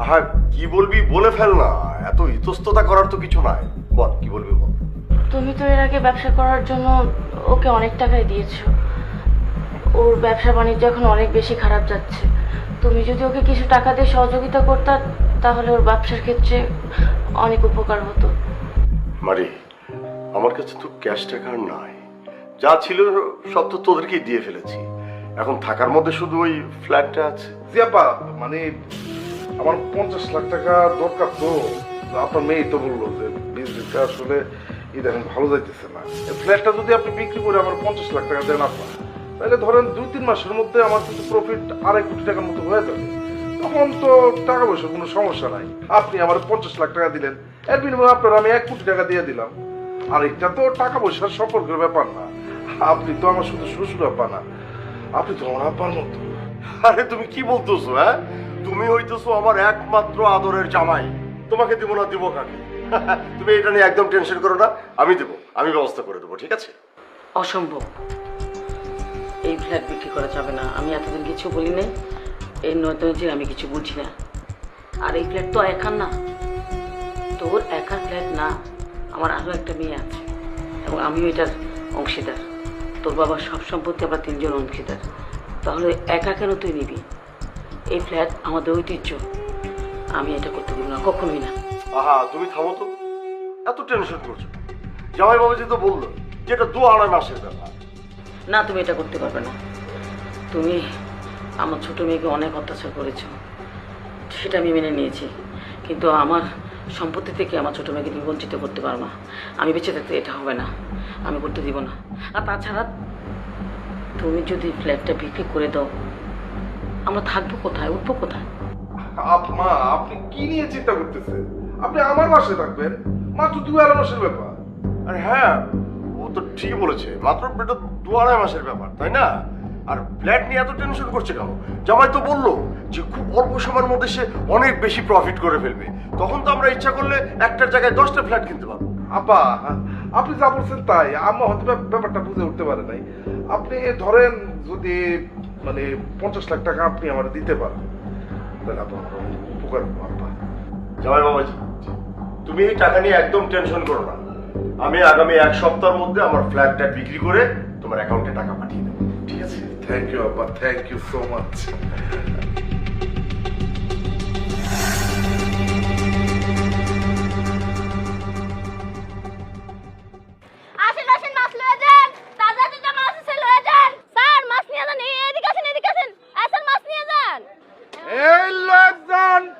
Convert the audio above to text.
হ্যাঁ, কি বলবি বলে ফেল না, এত ইতস্ততা করার তো কিছু নাই। বল কি বলবি বল। তুমি তো এর আগে ব্যবসা করার জন্য ওকে অনেক টাকাই দিয়েছো। ওর ব্যবসা বাণিজ্য এখন অনেক বেশি খারাপ যাচ্ছে। তুমি যদি ওকে কিছু টাকা দিয়ে সহযোগিতা করতা তাহলে ওর ব্যবসার ক্ষেত্রে অনেক উপকার হতো। মারি, আমার কাছে তো ক্যাশ টাকা আর নাই, যা ছিল সব তো তোদেরকেই দিয়ে ফেলেছি। এখন থাকার মধ্যে শুধু ওই ফ্ল্যাটটা আছে। জিয়াপা মানে আমার 50 লাখ টাকা দরকার তো। আপনার মেয়ে তো বললো যে বিজনেসটা আসলে ইদানিং ভালো যাইতেছে না। এই ফ্ল্যাটটা যদি আপনি বিক্রি করে আমার 50 লাখ টাকা দেন আপনার, তাহলে ধরেন 2-3 মাসের মধ্যে আমার কিন্তু প্রফিট 2.5 কোটি টাকার মতো হয়ে যাবে। তখন তো টাকা পয়সার কোনো সমস্যা নাই। আপনি আমার 50 লাখ টাকা দিলেন, এর বিনিময়ে আপনার আমি 1 কোটি টাকা দিয়ে দিলাম। আর এটা তো টাকা পয়সার সম্পর্কের ব্যাপার না। আপনি তো আমার শুধু শ্বশুর আব্বা না, আপনি তো আমার আব্বার মতো। আরে তুমি কি বলতেছো? হ্যাঁ, তুমি হইতেছো আমার একমাত্র আদরের জামাই, তোমাকে দিব না দিব কাকে? তুমি এটা নিয়ে একদম টেনশন করো না, আমি দেবো, আমি ব্যবস্থা করে দেবো, ঠিক আছে? অসম্ভব, এই ফ্ল্যাট বিক্রি করা যাবে না। আমি এতদিন কিছু বলি নাই, এই নয়তো যে আমি কিছু বুঝি না। আর এই ফ্ল্যাট তো একার না, তোর একার ফ্ল্যাট না, আমার আরও একটা মেয়ে আছে এবং আমিও এটার অংশীদার। তোর বাবার সব সম্পত্তি আমরা 3 জন অংশীদার। তাহলে একা কেন তুই নিবি? এই ফ্ল্যাট আমাদের ঐতিহ্য, আমি এটা করতে দিব না, কখনোই না। আহা, তুমি থামো তো, এত টেনশন করছো। জামাই বাবাজি তো বললো যেটা 2-2.5 মাসের ব্যাপার। না, তুমি এটা করতে পারবে না। তুমি আমার ছোট মেয়েকে অনেক অত্যাচার করেছো, সেটা আমি মেনে নিয়েছি, কিন্তু আমার সম্পত্তি থেকে আমার ছোট মেয়েকে তুমি বঞ্চিত করতে পারো না। আমি বেঁচে থাকতে এটা হবে না, আমি করতে দিব না। আর তাছাড়া তুমি যদি ফ্ল্যাটটা বিক্রি করে দাও, আমরা থাকবো কোথায়, উঠবো কোথায়? মা, আপনি কি নিয়ে চিন্তা করতেছেন? আপনি আমার বাসায় থাকবেন, মাত্র 2-2.5 মাসের ব্যাপার। আর হ্যাঁ, ও তো ঠিকই বলেছে, মাত্র এটা 2-2.5 মাসের ব্যাপার, তাই না? আর ফ্ল্যাট নিয়ে এত টেনশন করছে কেন? জামাই তো বললো যে খুব অল্প সময়ের মধ্যে সে অনেক বেশি প্রফিট করে ফেলবে। তখন তো আমরা ইচ্ছা করলে একটার জায়গায় 10টা ফ্ল্যাট কিনতে পারবো। আপা, আপনি যা বলছেন তাই, আম্মা হয়তো ব্যাপারটা বুঝে উঠতে পারে নাই। আপনি ধরেন যদি মানে 50 লাখ টাকা আপনি আমার দিতে পারেন, তাহলে আপনার উপকার হবো আপা। জামাই বাবাজি, তুমি এই টাকা নিয়ে একদম টেনশন করো না। আমি আগামী 1 সপ্তাহের মধ্যে আমার ফ্ল্যাটটা বিক্রি করে তোমার অ্যাকাউন্টে টাকা পাঠিয়ে দেবো, ঠিক আছে? থ্যাংক ইউ আপা, থ্যাংক ইউ সো মাচ।